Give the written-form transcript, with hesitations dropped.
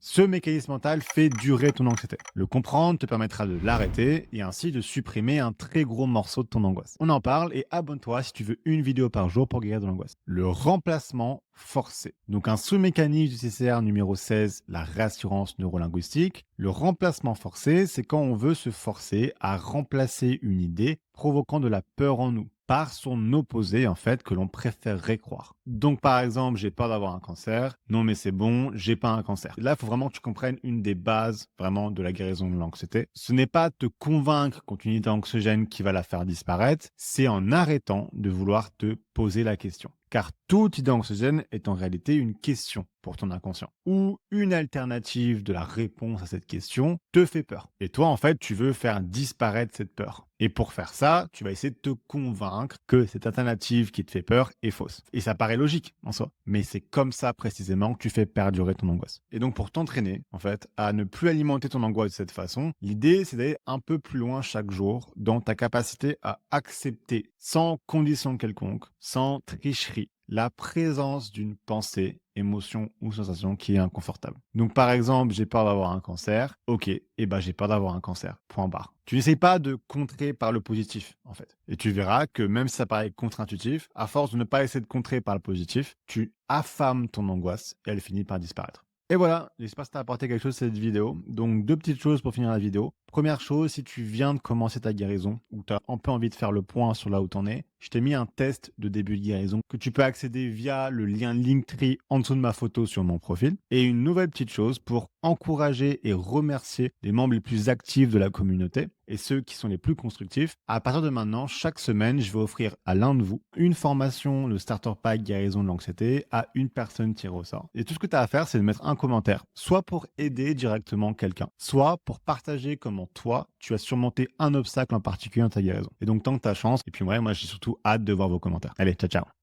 Ce mécanisme mental fait durer ton anxiété. Le comprendre te permettra de l'arrêter et ainsi de supprimer un très gros morceau de ton angoisse. On en parle et abonne-toi si tu veux une vidéo par jour pour guérir de l'angoisse. Le remplacement forcé. Donc un sous-mécanisme du CCR numéro 16, la réassurance neurolinguistique. Le remplacement forcé, c'est quand on veut se forcer à remplacer une idée provoquant de la peur en nous par son opposé, en fait, que l'on préférerait croire. Donc, par exemple, j'ai peur d'avoir un cancer. Non, mais c'est bon, j'ai pas un cancer. Là, il faut vraiment que tu comprennes une des bases, vraiment, de la guérison de l'anxiété. Ce n'est pas te convaincre contre une idée anxiogène qui va la faire disparaître, c'est en arrêtant de vouloir te poser la question. Car toute idée anxiogène est en réalité une question pour ton inconscient. Ou une alternative de la réponse à cette question te fait peur. Et toi, en fait, tu veux faire disparaître cette peur. Et pour faire ça, tu vas essayer de te convaincre que cette alternative qui te fait peur est fausse. Et ça paraît logique en soi. Mais c'est comme ça précisément que tu fais perdurer ton angoisse. Et donc pour t'entraîner, en fait, à ne plus alimenter ton angoisse de cette façon, l'idée c'est d'aller un peu plus loin chaque jour dans ta capacité à accepter sans condition quelconque, sans tricherie, la présence d'une pensée, émotion ou sensation qui est inconfortable. Donc par exemple, j'ai peur d'avoir un cancer. Ok, et ben j'ai peur d'avoir un cancer. Point barre. Tu n'essayes pas de contrer par le positif, en fait. Et tu verras que même si ça paraît contre-intuitif, à force de ne pas essayer de contrer par le positif, tu affames ton angoisse et elle finit par disparaître. Et voilà, j'espère que ça t'a apporté quelque chose cette vidéo. Donc deux petites choses pour finir la vidéo. Première chose, si tu viens de commencer ta guérison ou tu as un peu envie de faire le point sur là où tu en es, je t'ai mis un test de début de guérison que tu peux accéder via le lien Linktree en dessous de ma photo sur mon profil. Et une nouvelle petite chose pour encourager et remercier les membres les plus actifs de la communauté et ceux qui sont les plus constructifs. À partir de maintenant, chaque semaine, je vais offrir à l'un de vous une formation, le Starter Pack guérison de l'anxiété à une personne tirée au sort. Et tout ce que tu as à faire, c'est de mettre un commentaire, soit pour aider directement quelqu'un, soit pour partager comment toi, tu as surmonté un obstacle en particulier dans ta guérison. Et donc, tant que ta chance. Et puis, ouais, moi, j'ai surtout hâte de voir vos commentaires. Allez, ciao, ciao.